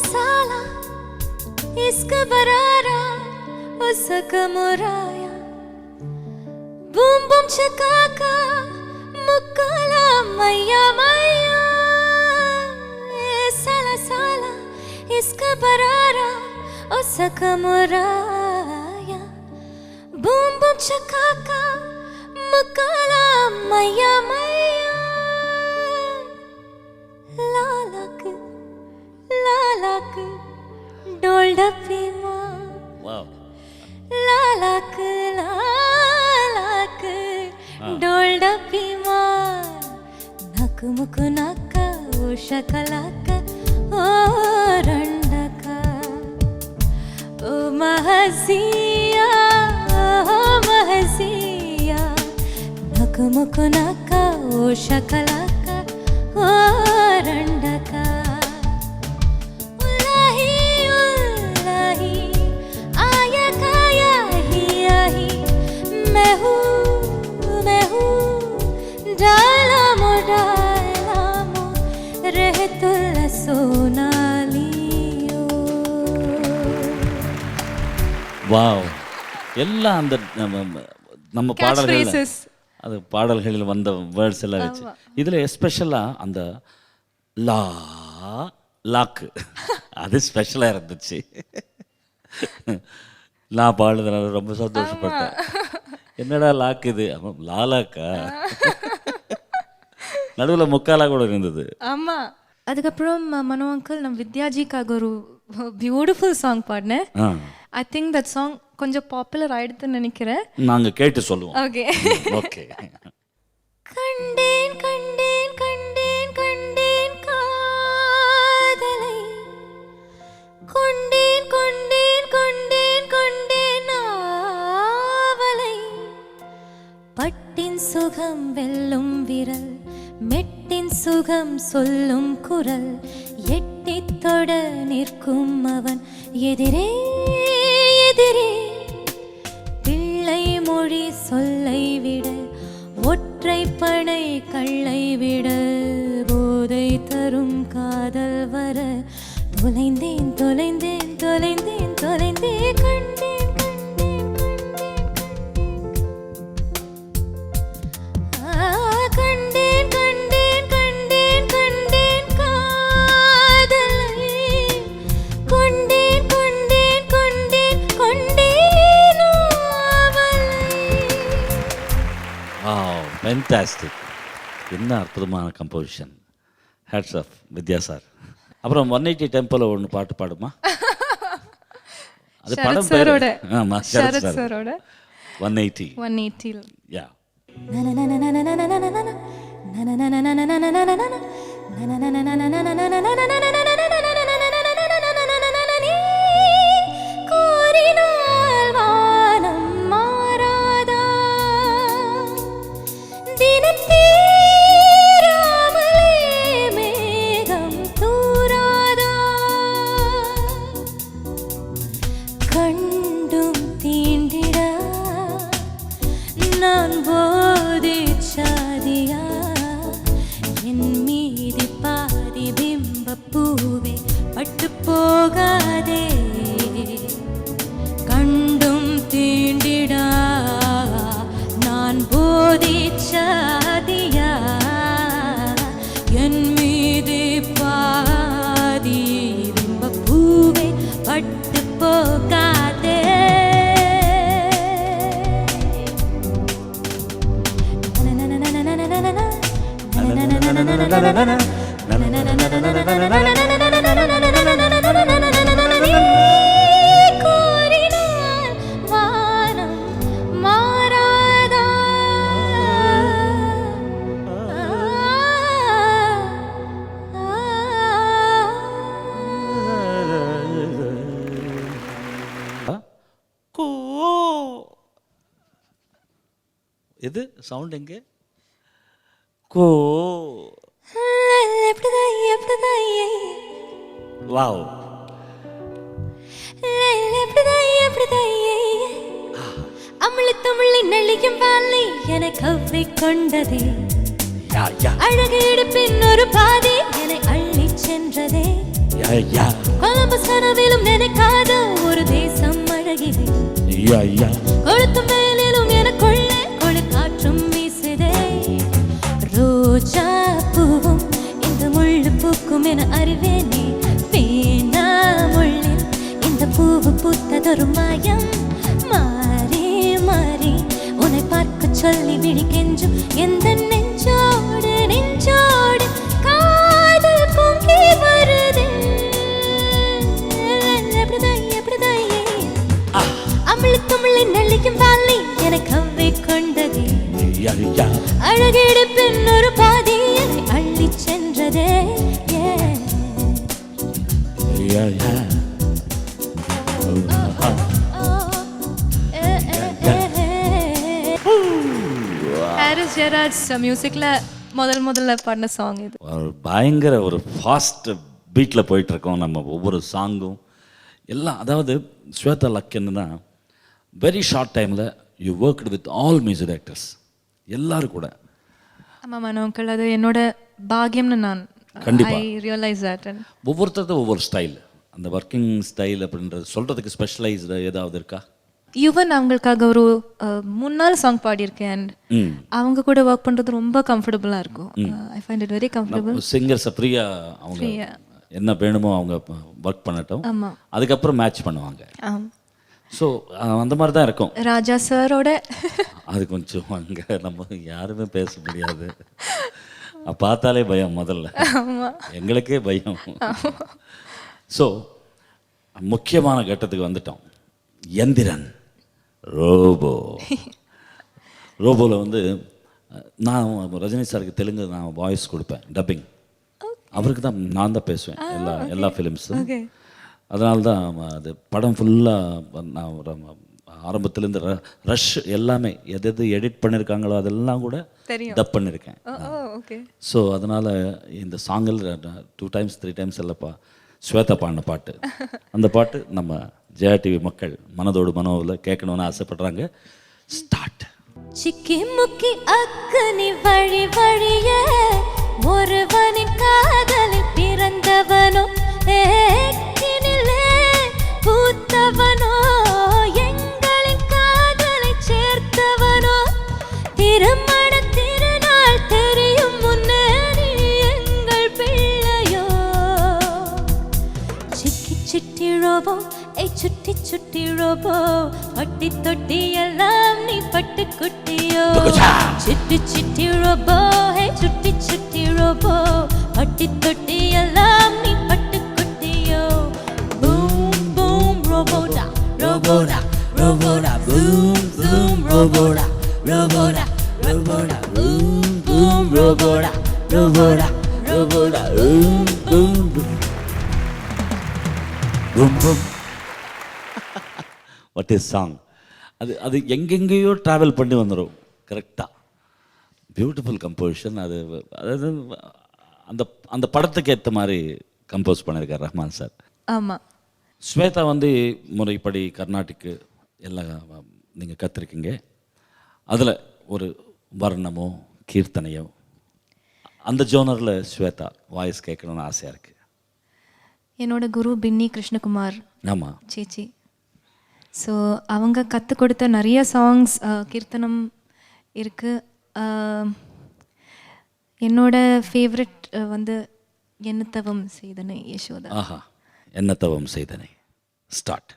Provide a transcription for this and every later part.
साला इश्क बरारा उसका मुराया बूम बूम चकाका मुक्काला मैया मैया साला साला इश्क बरारा उसका मुराया बूम बूम चकाका मुक्काला मैया मैया लालक डोल डब्बी माँ लालक डोल डब्बी माँ नक मुक नक्का ओ शकलाका ओ रंडका ओ महजिया नक मुक नक्का ओ शकलाका ओ रंडका வாவ் எல்லாம் அந்த நம்ம பாடல்கள் அது பாடல்களில் வந்த வேர்ட்ஸ் எல்லாம் வச்சு இதில் எஸ்பெஷலாக அந்த லாக்கு அது ஸ்பெஷலாக இருந்துச்சு. நான் பாடுறதுனால ரொம்ப சந்தோஷப்பட்டேன். என்னடா லாக்கு இது லாலாக்கா நடுவில் முக்காலா கூட இருந்தது. ஆமாம். அதுக்கப்புறம் மனோ அங்கிள் நம்ம வித்யாஜிக்காக ஒரு பியூட்டிஃபுல் சாங் பாடினேன். ஐ திங்க் தட் சாங் கொஞ்சம் பாப்புலர் ஆயிடுதுன்னு நினைக்கிறேன். நாங்கள் கேட்டு சொல்லுவோம். Okay okay. கண்டேன் கண்டேன் கண்டேன் கண்டேன் காதலை கொண்டேன் கொண்டேன் கொண்டேன் கொண்டேன் ஆவலை பட்டின் சுகம் வெல்லும் விரல் மெட்டின் சுகம் சொல்லும் குரல் எட்டித் தொட நிற்கும் அவன் எதிரே எதிரே பிள்ளை மொழி சொல்லை விட ஒற்றை பனை கள்ளை விட போதை தரும் காதல் வர தொலைந்தேன் தொலைந்தேன் தொலைந்தேன் தொலைந்தே கண்டேன் ஃபேன்டாஸ்டிக். என்ன அற்புதமான கம்போசிஷன். ஹேட்ஸ் ஆஃப் வித்யா சார். அப்புறம் 180 டெம்போல ஒன்று பாட்டு பாடுமா? அது படம் பேரோட. ஆமா சரத் சாரோட 180 யா. நான் போதிச்சாதியா என் மீது பாதி பிம்ப பூவே பட்டு போகாதே கண்டும் தீண்டிடா நான் போதிச்சாதியா என் மீது பாதி பிம்ப பூவே பட்டு போகாதே இது சவுண்ட் எங்கே? கோ வாவ். அமிழ் தமிழை நெளியும் வாழை என கவ்வை கொண்டதே அழகு இடுப்பின் ஒரு பாதை என அள்ளி சென்றதே கனவிலும் நினைக்காத ஒரு தேசம் அழகிது. கொளுத்து மேலும் எனக்குள்ளே கொளுக்காற்றும் வீசுதே. ரோஜா பூவும் இந்த முள்ளு பூக்கும் என அறிவேனே. வீணா முள்ளில் இந்த பூவு பூத்ததொரு மாயம். மாறி மாறி உன்னை பார்க்க சொல்லி விழி கெஞ்சும் எந்த நெஞ்சோடு நெஞ்சோடு காதல் பொங்கி வருதே. எப்படிதாயே அமிழ் தமிழின் நள்ளியும் வாழி எனக்கு அவ்வை கொண்டதே. அழகிடு பின் ஒரு பாதி என்னை அள்ளி சென்றதே. ஹாரிஸ் ஜெயராஜ் மியூசிக்ல முதல்ல பாடின சாங் இது. பயங்கர ஒரு ஃபாஸ்ட் பீட்டில் போயிட்டுருக்கோம் நம்ம ஒவ்வொரு சாங்கும் எல்லாம். அதாவது ஸ்வேதா லக் என்னன்னா வெரி ஷார்ட் டைமில் you worked with all music directors எல்லாரும் கூட. ஆமாம் மனோக்கள், அது என்னோட பாக்கியம்னு நான் கண்டிப்பாக ஐ ரியலைஸ் தட். ஒவ்வொருத்தரும் ஒவ்வொரு ஸ்டைல், அந்த ஒர்க்கிங் ஸ்டைல் அப்படின்றது சொல்கிறதுக்கு ஸ்பெஷலைஸ்டு ஏதாவது இருக்கா? யுவன் அவங்களுக்காக ஒரு 3 நாள் சாங் பாடியிருக்கேன். அவங்க கூட ஒர்க் பண்ணுறது ரொம்ப கம்ஃபர்டபுளாக இருக்கும். I find it very comfortable. Singer Supriya அவங்க என்ன வேணுமோ அவங்க ஒர்க் பண்ணட்டும், அதுக்கப்புறம் மேட்ச் பண்ணுவாங்க. ஸோ அந்த மாதிரி தான் இருக்கும். ராஜா சாரோட அது கொஞ்சம் அங்கே நம்ம யாருமே பேச முடியாது. பார்த்தாலே பயம், முதல்ல எங்களுக்கே பயம். ஸோ முக்கியமான கட்டத்துக்கு வந்துட்டோம். எந்திரன் ரோபோவில் வந்து நான் ரஜினி சாருக்கு தெலுங்கு நான் வாய்ஸ் கொடுப்பேன், டப்பிங். அவருக்கு தான் நான் தான் பேசுவேன் எல்லா ஃபிலிம்ஸும். அதனால தான் அது படம் ஃபுல்லாக நான் ஆரம்பத்துலேருந்து ரஷ் எல்லாமே எது எடிட் பண்ணியிருக்காங்களோ அதெல்லாம் கூட டப் பண்ணியிருக்கேன். ஸோ அதனால் இந்த சாங்கில் 2 times 3 times இல்லைப்பா ஸ்வேதா பாடின பாட்டு. அந்த பாட்டு நம்ம ஜெயா டிவி மக்கள் மனதோடு மனோவில் கேட்கணும்னு ஆசைப்படுறாங்க. ஸ்டார்ட். சிக்கி முக்கி அக்கனி வழி வழியே ஒருவனின் காதலில் பிறந்தவனோ, ஏக்கினிலே பூத்தவனோ, எங்களின் காதலை சேர்த்தவனோ, திருமண திருநாள் தெரியும் முன்னே எங்கள் பிள்ளையோ. சிக்கி சிட்டி ரோபோ, சுட்டி சுட்டி ரோபோ, பட்டி தொட்டி எல்லாம் நீ பட்டு குட்டியோ. சிட்டி சிட்டி ரோபோ, சுட்டி சுட்டி ரோபோ, பட்டி தொட்டி எல்லாம் நீ பட்டு குட்டியோ. பூம் பூம் ரோபோடா ரோபோடா ரோபோடா, பூம் பூம் ரோபோடா ரோபோடா ரோபோடா, பூம் பூம் ரோபோடா ரோபோடா ரோபோடா, boom boom boom boom. What is song? அது எங்கெங்கேயோ ட்ராவல் பண்ணி வந்துடும் கரெக்டாக. Beautiful composition. அதாவது அந்த அந்த படத்துக்கு ஏற்ற மாதிரி கம்போஸ் பண்ணியிருக்கார் ரஹ்மான் சார். ஆமாம். ஸ்வேதா வந்து முறைப்படி கர்நாடிக்கு எல்லாம் நீங்கள் கற்றுருக்கீங்க. அதில் ஒரு வர்ணமோ கீர்த்தனையோ அந்த ஜோனரில் ஸ்வேதா வாய்ஸ் கேட்கணுன்னு ஆசையாக இருக்குது. என்னோட குரு பின்னி கிருஷ்ணகுமார். ஆமாம் சேச்சி. ஸோ அவங்க கற்றுக் கொடுத்த நிறைய சாங்ஸ் கீர்த்தனம் இருக்குது. என்னோட ஃபேவரட் வந்து என்ன தவம் செய்தனை யசோதா. ஆஹா, என்ன தவம் செய்தனை. ஸ்டார்ட்.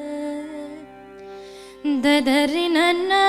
ததரி நன்னா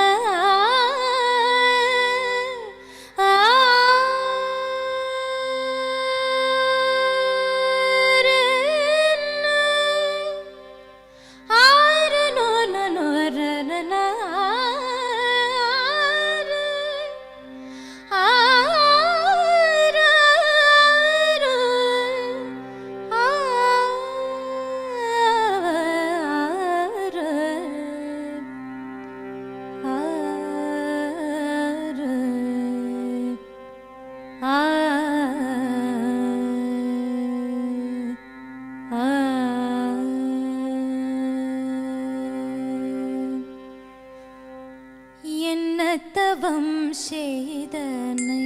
செய்தனை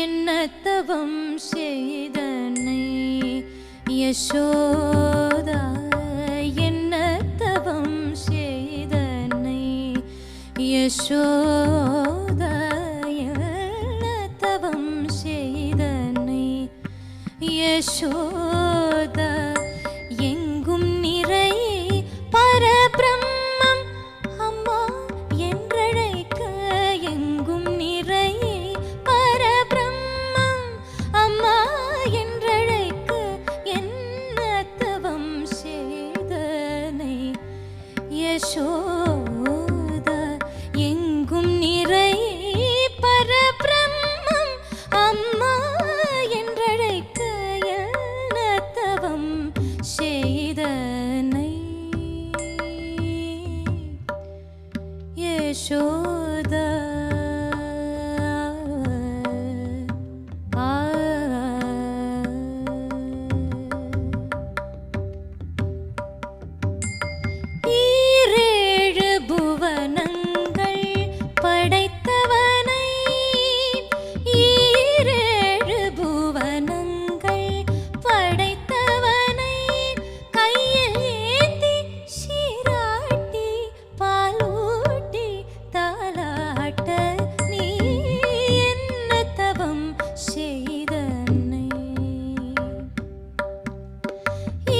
என்ன தவம் செய்தனை யசோதா என்ன தவம் செய்தனை யசோதா என்ன தவம் செய்தனை யசோதா எங்கும் நிறை பரபிரம்மம் அம்மா என்றழைக்க எங்கும் நிறை பரபிரம்மம் அம்மா என்றழைக்க என்ன தவம் செய்தனை யசோதா எங்கும் நிறை பரபிரம்மம் அம்மா என்றழைக்க என்ன தவம் செய்தனை யசோதா ஈரேழு புவனங்கள் படைத்தவனை ஈரேழு புவனங்கள் படைத்தவனை கையில் ஏந்தி சீராட்டி பாலூட்டி தாலாட்ட நீ என்ன தவம் செய்தனை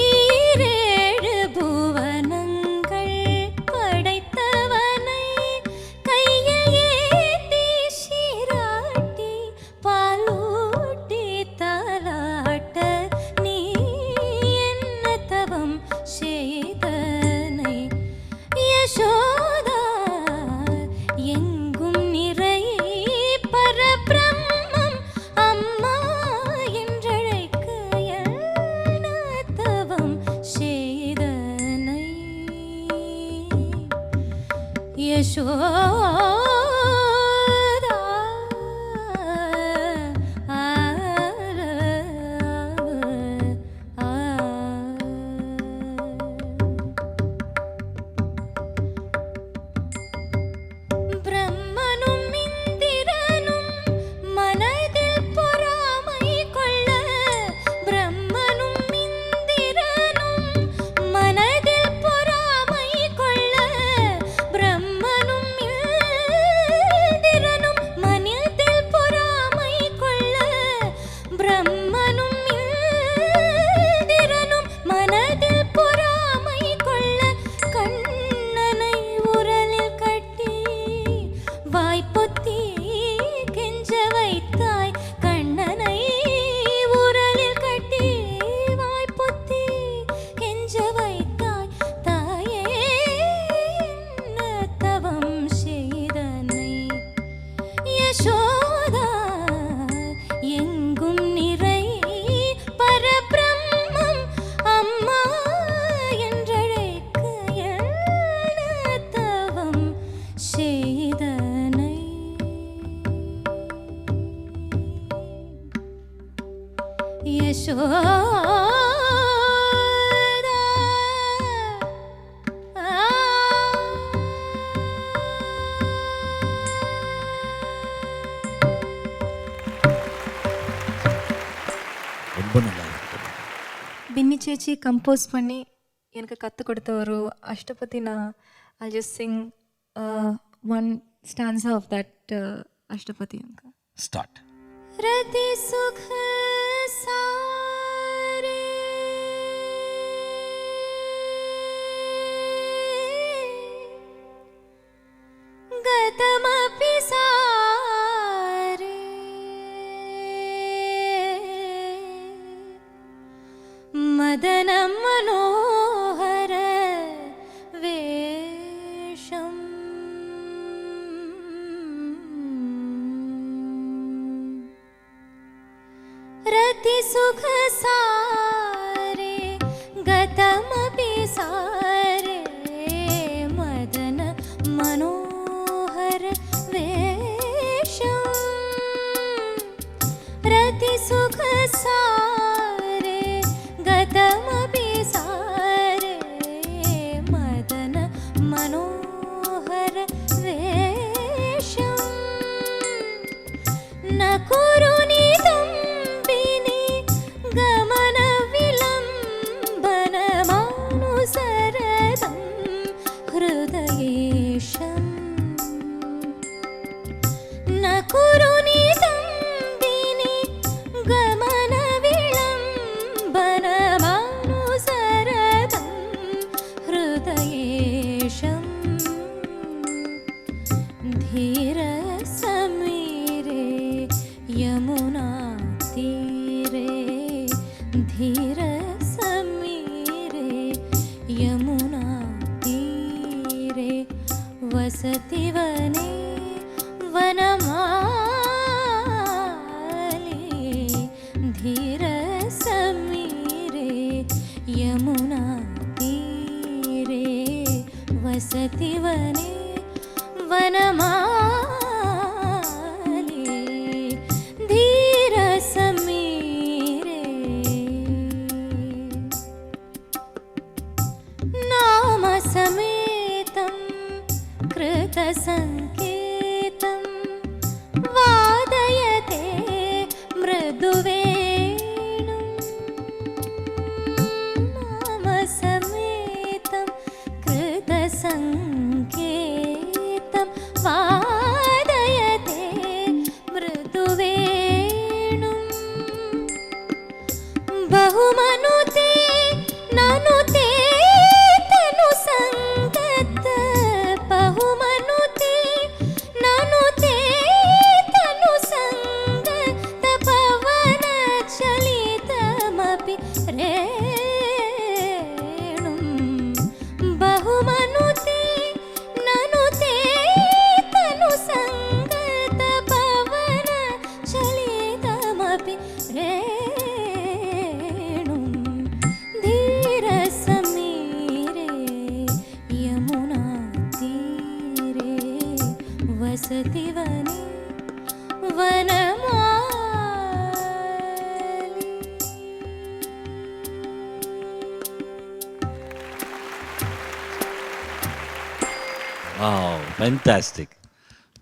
ஈரேழு புவனங்கள் படைத்தவனை கையில் ஏந்தி சீராட்டி பாலூட்டி தாலாட்ட நீ என்ன தவம் செய்தனை யசோதா எங்கும் நிறை பரபிரம்மம் அம்மா என்றழைக்க என்ன தவம் செய்தனை யசோதா பிரம்மனும் இந்திரனும் மனதில் பொறாமை கொள்ள பிரம்மனும் இந்திரனும் மனதில் பொறாமை கொள்ள பிரம்மனும் இந்திரனும் மனதில் பொறாமை கொள்ள பிரம்மனும் இந்திரனும் மனதில் பொறாமை கொள்ள கண்ணனை உரலில் கட்டி வாய்ப்பொத்தி கெஞ்ச வைத்தாய் கண்ணனை உரலில் கட்டி வாய்ப்பொத்தி கெஞ்ச வைத்தாய் தாயே என்ன தவம் செய்தனை யசோதா எங்கும் நிறை பரபிரம்மம் அம்மா என்றழைக்க என்ன தவம் செய்தனை யசோதா ரொம்ப நல்லா இருக்கு. பின்னி சேச்சி கம்போஸ் பண்ணி எனக்கு கற்றுக் கொடுத்த ஒரு அஷ்டபதி நான் I just sing one stanza of that Ashtapadi எனக்கு ஸ்டார்ட். ரதி சுக சாரே கதமபி சாரே மதன மனோஹர வேஷம் ரதி சுக சாரே கதமபி சாரே மதன மனோஹர வேஷம் ரதி சுக சாரே கதமபி சாரே மதன மனோஹர न कुरुनिदम्बिनि गमनविलम्बनमानुसरदं हृदयेशम् न कुरुनिदम्बिनि गमनविलम्बनमानुसरदं हृदयेशम् धीरसमीरे यमुना तीरे धीरसमीरे यमुना तीरे वसति वने वनमाली धीरसमीरे यमुना तीरे वसति वने वनमाली धीरसमीरे नामसमेतं कृतसङ्केतं वादयते मृदुवेणुं नामसमेतं कृतसङ्केतं वादयते मृदुवेणुं बहुमनुते ननुते तनुसङ्गत बहुमनुते ननुते तनुसङ्गत पवनचलितमपि रेणुं बहुमनुते ननुते तनुसङ्गत पवनचलितमपि रेणुं धीरसमीरे यमुना तीरे वसति वने वनमाली வாவ் ஃபேண்டாஸ்டிக்.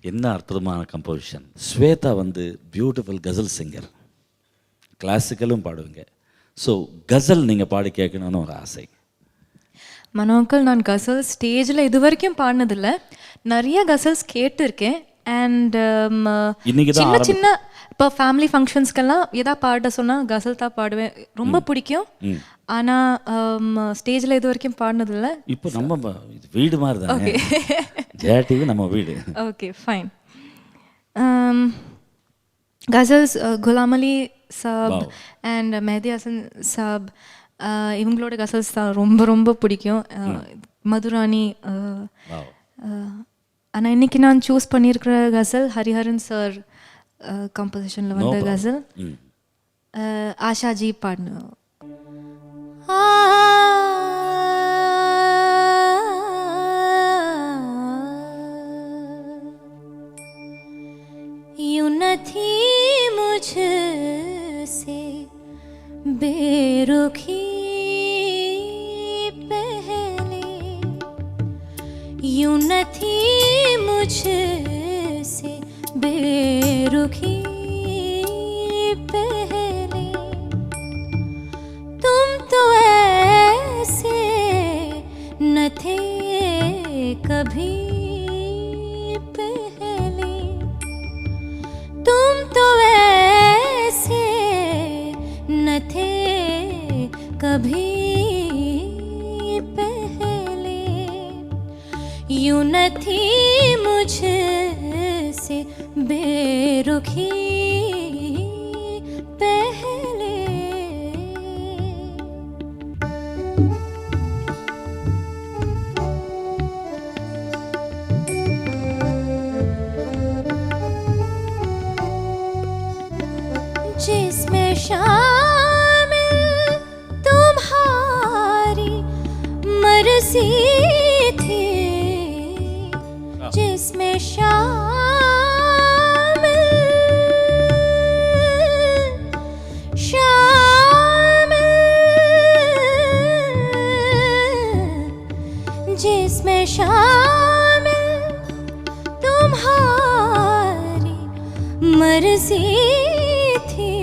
என்ன அற்புதமான கம்போசிஷன். ஸ்வேதா வந்து பியூட்டிஃபுல் கசல் சிங்கர், கிளாசிக்கலும் பாடுவீங்க. ஸோ கசல் நீங்கள் பாடி கேட்கணும்னு ஒரு ஆசை. மனோ அங்கிள், நான் கசல் ஸ்டேஜில் இது வரைக்கும் பாடினதில்ல. நிறைய கசல்ஸ் கேட்டிருக்கேன். அண்ட் இன்னைக்கு தான் சின்ன சின்ன இப்போ ஃபேமிலி ஃபங்க்ஷன்ஸ்க்கெல்லாம் எதா பாட சொன்னால் கசல் தான் பாடுவேன். ரொம்ப பிடிக்கும். ஆனால் ஸ்டேஜில் இது வரைக்கும் பாடினதில்ல. இப்போ நம்ம இது வீடு மாதிரி தான். ஜெயாடிவி நம்ம வீடு. Okay, fine. Ghazals Ghulam Ali Saab and Mehdi Hasan சாப், இவங்களோட கசல்ஸ் தான் ரொம்ப ரொம்ப பிடிக்கும். மதுராணி. ஆனால் இன்னைக்கு நான் சூஸ் பண்ணியிருக்கிற கசல் ஹரிஹரன் சார் கம்போசிஷனில் வந்த கசல். ஆஷாஜி பாடின यूं न थी मुझसे बेरुखी पहले, यूं न थी मुझसे बेरुखी पहले, तुम तो ऐसे न थे कभी पहले, तुम तो ऐसे न थे कभी पहले, यूं न थी मुझसे बेरुखी पहले। जिसमें शामिल तुम्हारी मर्जी थी, जिसमें शामिल जिसमें शामिल तुम्हारी बरसी थी,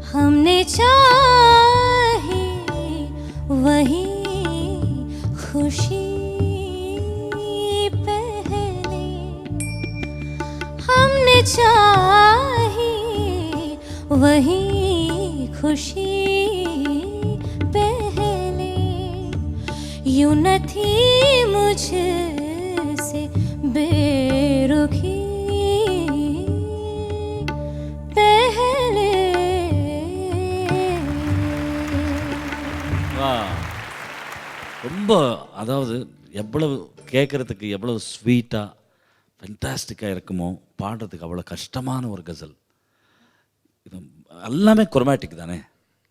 हमने चाही वही खुशी पहले, हमने चाही वही खुशी पहले, यूं न थी मुझसे बेरुखी पहले। ரொம்ப அதாவது எவ்வளவு கேட்குறதுக்கு எவ்வளவு ஸ்வீட்டாக ஃபென்டாஸ்டிக்காக இருக்குமோ, பாடுறதுக்கு அவ்வளோ கஷ்டமான ஒரு கசல். இது எல்லாமே குரோமேட்டிக் தானே.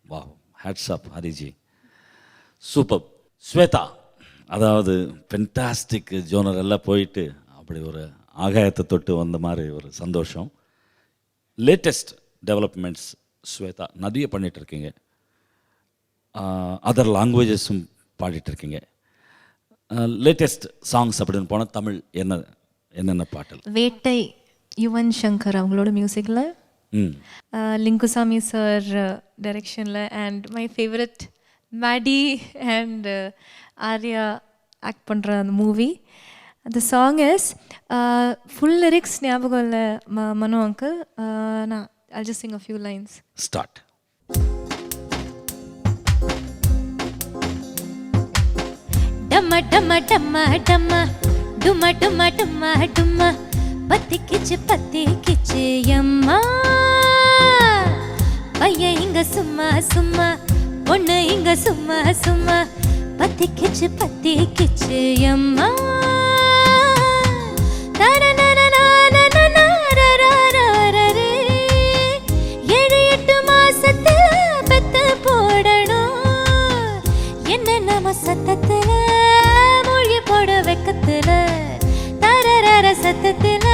வா, hats app Hariji, super. Shweta, அதாவது ஃபென்டாஸ்டிக் ஜோனர் எல்லாம் போயிட்டு அப்படி ஒரு ஆகாயத்தை தொட்டு வந்த மாதிரி ஒரு சந்தோஷம். லேட்டஸ்ட் டெவலப்மெண்ட்ஸ் ஸ்வேதா நிறைய பண்ணிகிட்ருக்கீங்க, அதர் லாங்குவேஜஸும் பாடிட்டுருக்கீங்க. லேட்டஸ்ட் சாங்ஸ் அப்படின்னு போனால் தமிழ் என்னென்ன பாட்டல்? வேட்டை யுவன் சங்கர் அவங்களோட மியூசிக்கில், லிங்குசாமி சார் டைரக்ஷனில், and my favourite Maddy and Arya act பண்ணுற அந்த மூவி. அந்த சாங் இஸ் ஃபுல் லிரிக்ஸ் ஞாபகம் இல்லை மனோ அங்கிள். நான் I'll just sing a few lines. Start. டம்ம டம்ம டம்ம டம்ம டும்ம டும்ம டும்ம டும்ம பத்தி கிச்சு அம்மா, பையன் இங்க சும்மா சும்மா, பொண்ணு இங்க சும்மா சும்மா, பத்தி கிச்சு அம்மா. சத்தத்துல மூழ்கி போடு வெக்கத்துல, தரரர சத்தத்துல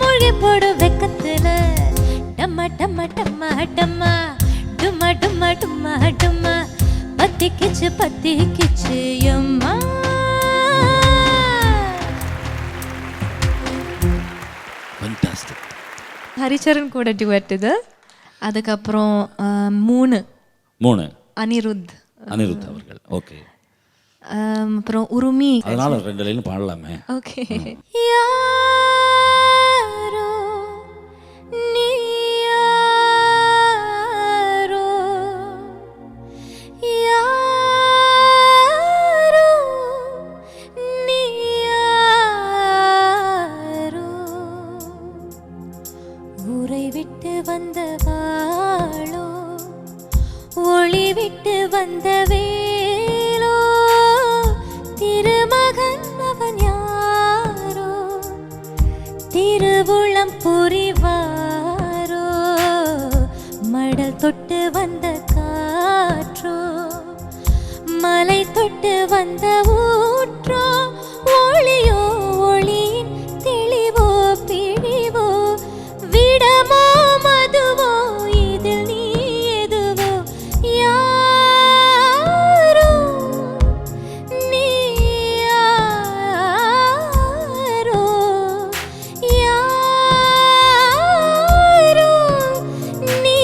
மூழ்கி போடு வெக்கத்துல, டம்ம டம்ம டம்ம டம்ம டும்ம டும்ம டும்ம டும்ம பத்தி கிச்சு அம்மா. ஃபென்டாஸ்டிக். ஹரிச்சரன் கூட டுவெட் இது. அதுக்கப்புறம் மூணு அனிருத் அவர்கள். ஓகே. அப்புறம் உருமி. அதனால 2 லைன் பாடலாமே. ஓகே. யாரோ நீ யாரோ, யாரோ நீ யாரோ, ஊரை விட்டு வந்தவாளோ, ஒளி விட்டு வந்த வேலோ, திருமகன் அவன் யாரோ, திருவுளம் புரிவாரோ, மடல் தொட்டு வந்த காற்றோ, மலை தொட்டு வந்த ஊற்றோ, ஒளியோ ஒளியின் தெளிவோ பிழிவோ, விடமோ மதுவோ, இதில் நீ எதுவோ, யாரோ நீ யாரோ, யாரோ நீ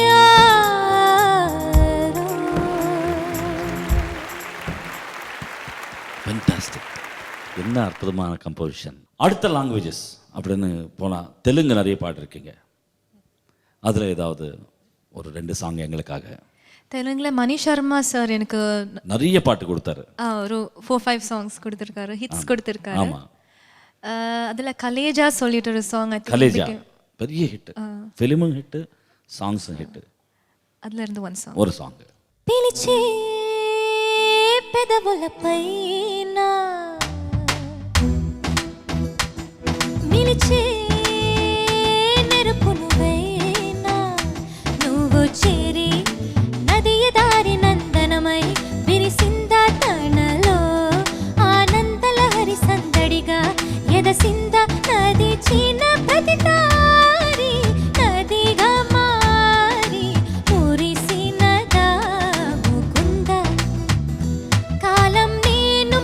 யாரோ. ஃபென்டாஸ்டிக். என்ன அற்புதமான கம்போசிஷன். அடுத்த லாங்குவேஜஸ் அப்படின்னு போனால் தெலுங்கு நிறைய பாடிருக்கீங்க. அதில் ஏதாவது ஒரு 2 சாங் எங்களுக்காக? தெலுங்குல மணி சர்மா சார் எனக்கு நிறைய பாட்டு கொடுத்தாரு. ஒரு 4-5 சாங்ஸ் கொடுத்துருக்காரு, ஹிட்ஸ் கொடுத்துருக்காரு. ஆமாம். அதில் கலேஜா சொல்லிட்டு ஒரு சாங், கலேஜா பெரிய ஹிட்டு, ஃபிலிமும் ஹிட்டு, சாங்ஸும் ஹிட்டு. அதில் இருந்து ஒரு சாங். పిలిచే పెదవులపైన నిలిచే మెరుపు నువ్వైనా, నువ్వు చేరి నదియ దారి నందనమై విరిసిందా తనలో ఆనందలహరి సందడిగా ఎదసింద నది చిన్న ప్రతి తారి నదిగా మారి మురిసినదా ముకుంద కాలం నేను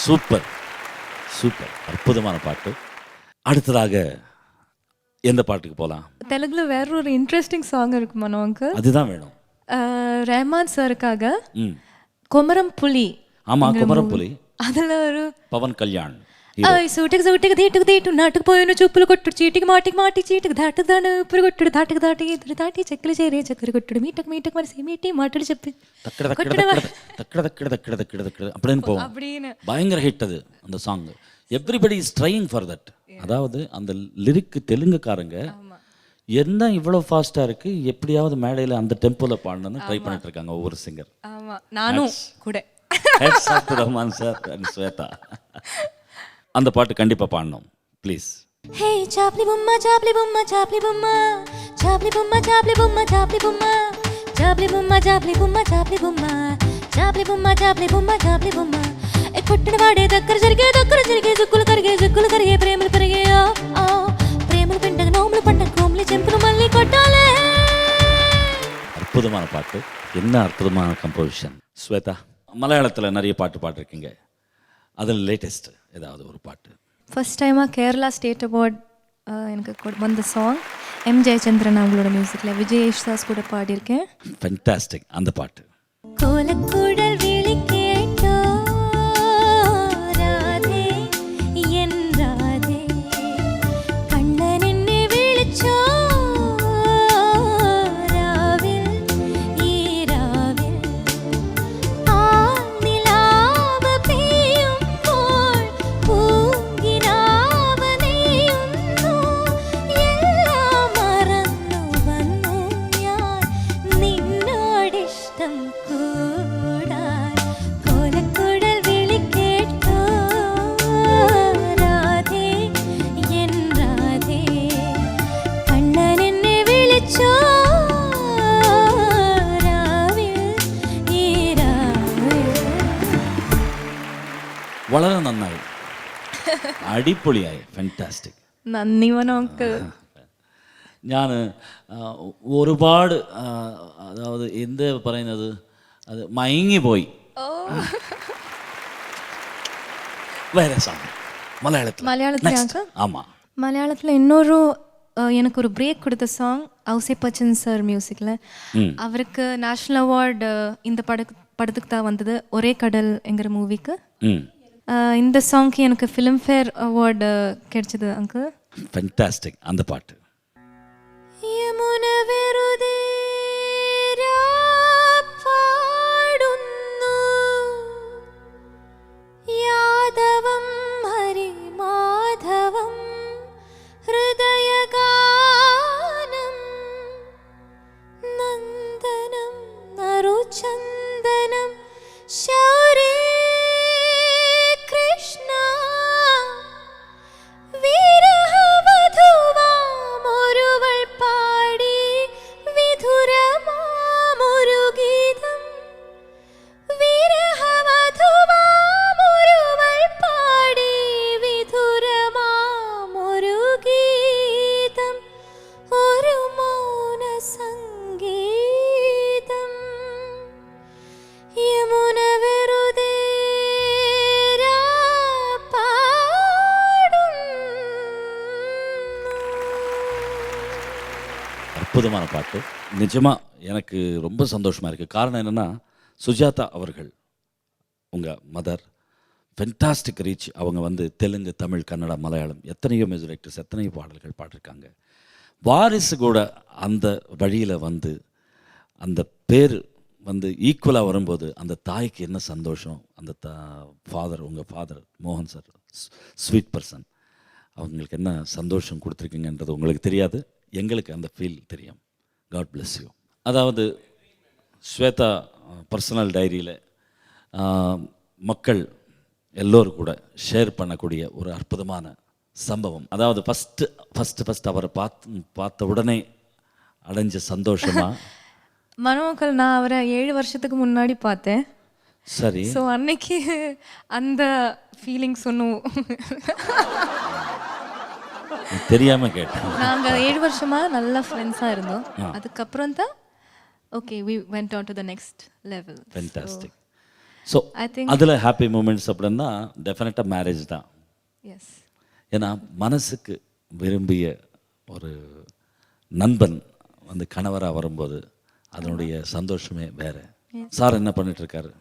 சூப்பர் சூப்பர், அற்புதமான பாட்டு. அடுத்ததாக எந்த பாட்டுக்கு போகலாம்? தெலுங்குல வேற ஒரு இன்ட்ரெஸ்டிங் சாங் இருக்கு மனோவுக்கு, அதுதான் வேணும். ரஹ்மான் சாருக்காக கொமரம் புலி. ஆமாம், கொமரம் புலி. அதில் ஒரு పవన్ కళ్యాణ్ సూటికి సూటికి తీటుకు తీటు నాటుకు పోయిన చూపులు కొట్టుడు చీటికి మాటికి మాటి చీటికి దాటుకు దాని ఉప్పుడు కొట్టుడు దాటుకు దాటి ఎదురు దాటి చెక్కలు చేరే చక్కెర కొట్టుడు మీటకు మీటకు మరి సేమీటి మాటలు చెప్పి அப்படின்னு போவோம். பயங்கர ஹிட் அது அந்த song. Everybody is trying for that. அதாவது அந்த லிரிக் தெலுங்குக்காரங்க என்ன இவ்வளோ ஃபாஸ்ட்டாக இருக்குது, எப்படியாவது மேடையில் அந்த டெம்போவில் பாடணும்னு ட்ரை பண்ணிட்டு இருக்காங்க ஒவ்வொரு சிங்கர். ஆமாம், நானும் கூட. ரஹ்மான் சார் அண்ட் ஸ்வேதா, அந்த பாட்டு கண்டிப்பாக பாடணும் ப்ளீஸ். ஹே சாப்லி பும்மா சாப்லி பும்மா சாப்லி பும்மா சாப்லி பும்மா சாப்லி பும்மா சாப்லி பும்மா சாப்லி பும்மா சாப்லி பும்மா சாப்லி பும்மா చాప్లి బొమ్మ చాప్లి బొమ్మ చాప్లి బొమ్మ కొట్టిన వాడే దగ్గర జరిగే జుక్కులు కరిగే ప్రేమలు పెరిగే ప్రేమలు పెండగ నోములు పండగ కోములు చెంపులు మళ్ళీ కొట్టాలే. அற்புதமான பாட்டு, என்ன அற்புதமான கம்போசிஷன். ஸ்வேதா, மலையாளத்தில் நிறைய பாட்டு பாடிருக்கீங்க, அதில் லேட்டஸ்ட் ஏதாவது ஒரு பாட்டு? ஃபர்ஸ்ட் டைமாக கேரளா ஸ்டேட் அவார்ட் எனக்கு வந்த சாங் எம் ஜெயச்சந்திரன் அவங்களோட மியூசிக்கில் விஜய் யேசுதாஸ் கூட பாடியிருக்கேன். ஃபென்டாஸ்டிக். அந்த பாட்டு கோலக்குழல் விழி கேட்டோ ராதே என் ராதே கண்ணன் என்னை விழிச்சோ ராவில் ஈராவில் ஆநிலாவ பெய்யும் போல் பூங்கினாவ நெய்யுന്നു எல்லாம் மறന്നു വന്നു ഞാൻ നിന്നോടിഷ്ടം വളരെ നന്നായി, അടിപൊളിയായി, ഫാന്റാസ്റ്റിക്. നന്ദി മനോക്ക്. ഞാൻ ഒരുപാട് അതായത് എന്ത് പറയുന്നത്, അത് മയങ്ങിപ്പോയി. வேற சாங் மலையாளத்தில் ஆமாம், மலையாளத்தில் இன்னொரு எனக்கு ஒரு பிரேக் கொடுத்த சாங் ஔசே பச்சன் சார் மியூசிக்கில். அவருக்கு நேஷ்னல் அவார்டு இந்த படத்துக்கு தான் வந்தது, ஒரே கடல் என்கிற மூவிக்கு. இந்த சாங்க்கு எனக்கு ஃபிலிம்ஃபேர் அவார்டு கிடைச்சது அங்கு. ஃபென்டாஸ்டிக். அந்த பாட்டு யாதவம் ஹரி மாதவம் ஹிருதயகானம் நந்தனம் நருச்சந்தனம் ஷௌரே கிருஷ்ணா வீரவதுவாமொருவள் பாடி விதுரமாமொரு கீதம் வீரவதுவாமொருவள் பாடி விதுரமாமொரு கீதம் ஒரு மௌன சங்கீதம் யமுன வெறுதே அற்புதமான பாட்டு. நிஜமாக எனக்கு ரொம்ப சந்தோஷமாக இருக்குது. காரணம் என்னென்னா, சுஜாதா அவர்கள் உங்கள் மதர் ஃபென்டாஸ்டிக் ரீச். அவங்க வந்து தெலுங்கு, தமிழ், கன்னடா, மலையாளம் எத்தனையோ மியூசிக் டைரக்டர்ஸ் எத்தனையோ பாடல்கள் பாடிருக்காங்க. வாரிசு கூட அந்த வழியில் வந்து அந்த பேர் வந்து ஈக்குவலாக வரும்போது அந்த தாய்க்கு என்ன சந்தோஷம். அந்த ஃபாதர், உங்கள் ஃபாதர் மோகன் சார், ஸ்வீட் பர்சன், அவங்களுக்கு என்ன சந்தோஷம் கொடுத்துருக்கீங்கன்றது உங்களுக்கு தெரியாது, எங்களுக்கு அந்த ஃபீல் தெரியும். God bless you. அதாவது ஸ்வேதா பர்சனல் டைரியில் மக்கள் எல்லோரும் கூட ஷேர் பண்ணக்கூடிய ஒரு அற்புதமான சம்பவம். அதாவது ஃபஸ்ட்டு அவரை பார்த்த உடனே அடைஞ்ச சந்தோஷமா? மனோக்கள், நான் அவரை 7 வருஷத்துக்கு முன்னாடி பார்த்தேன். சரி. ஸோ அன்னைக்கு அந்த ஃபீலிங்ஸ் ஒன்றும் தெரியாமல் கேட்டேன். நாங்கள் 7 வருஷமாக நல்ல ஃப்ரெண்ட்ஸாக இருந்தோம். அதுக்கப்புறம் தான் okay we went on to the next level. Fantastic. So I think அதில் ஹாப்பி மூமெண்ட்ஸ் அப்படின்னா டெஃபினட்டாக மேரேஜ் தான். yes. ஏன்னா மனசுக்கு விரும்பிய ஒரு நண்பன் வந்து கணவராக வரும்போது அதனுடைய சந்தோஷமே வேறு. சார் என்ன பண்ணிட்டு இருக்காரு?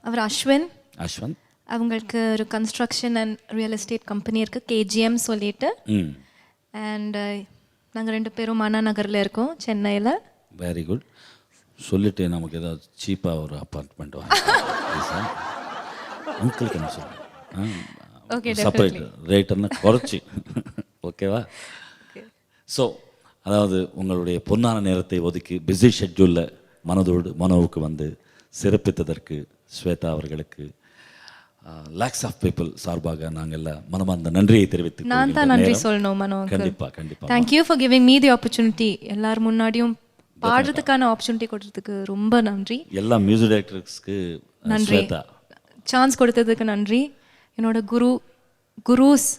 அவர் அஸ்வின். அஸ்வந்த். அவங்களுக்கு ஒரு construction and real estate company இருக்குது, கேஜிஎம் சொல்லிட்டு. அண்ட் நாங்கள் 2 பேரும் அண்ணா நகரில் இருக்கோம், சென்னையில். Very good. சொல்லிட்டு நமக்கு ஏதாவது சீப்பாக ஒரு அப்பார்ட்மெண்ட் வாங்க அங்கிளுக்கு என்ன சொல்லுங்கள், செப்பரேட் ரேட்டெல்லாம் குறைச்சி, ஓகேவா? ஸோ அதாவது உங்களுடைய பொன்னான நேரத்தை ஒதுக்கி பிஸி ஷெட்யூலில் மனோவுக்கு வந்து சிறப்பித்ததற்கு ஸ்வேதா அவர்களுக்கு லேக்ஸ் ஆஃப் பீப்புள் சார்பாக நாங்கள் எல்லாம் மனமார்ந்த நன்றியை தெரிவித்து நான் தான் நன்றி சொல்லணும் மனோ. கண்டிப்பாக thank you for giving me the opportunity. எல்லார் முன்னாடியும் பாடுறதுக்கான ஆப்பர்ச்சுனிட்டி கொடுத்ததுக்கு ரொம்ப நன்றி. எல்லா மியூசிக் டைரக்டர்ஸ்க்கு நன்றி, சான்ஸ் கொடுத்ததுக்கு நன்றி. என்னோட குருஸ்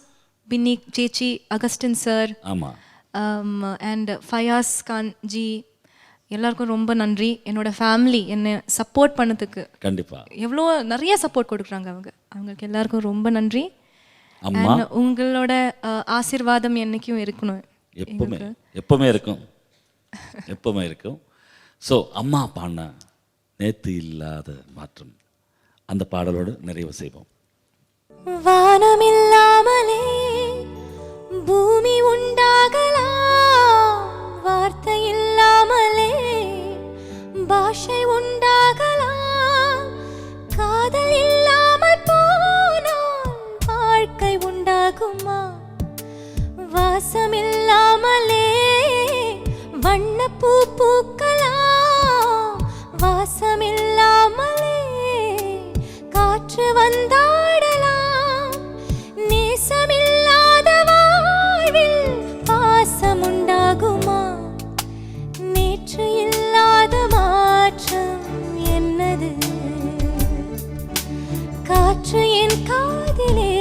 பின்னி சேச்சி, அகஸ்டின் சார், ஆமாம், அண்ட் ஃபயாஸ் கான் ஜி, எல்லாருக்கும் ரொம்ப நன்றி. என்னோட ஃபேமிலி என்னை சப்போர்ட் பண்ணதுக்கு கண்டிப்பாக எவ்வளோ நிறைய சப்போர்ட் கொடுக்குறாங்க அவங்களுக்கு எல்லாருக்கும் ரொம்ப நன்றி. அம்மா உங்களோட ஆசீர்வாதம் என்னைக்கும் இருக்கணும், எப்பவுமே இருக்கும், எப்பவுமே இருக்கும். ஸோ அம்மா பாடின நேத்து இல்லாத மாற்றம் அந்த பாடலோடு நிறைவு செய்வோம். வானமில்லாமலே பூமி உண்டாகலாம், வார்த்தை இல்லாமலே பாஷை உண்டாகலாம், காதல் இல்லாமல் போனால் வாழ்க்கை உண்டாகுமா, வாசமில்லாமலே வண்ணப்பூ பூக்கலாம், வாசமில்லாமலே காற்று வந்தாடலாம், நேசமில்லாத வாழ்வில் பாசம் உண்டாகுமா, நேற்று இல்லாத மாற்றம் என்னது, காற்று என் காதிலே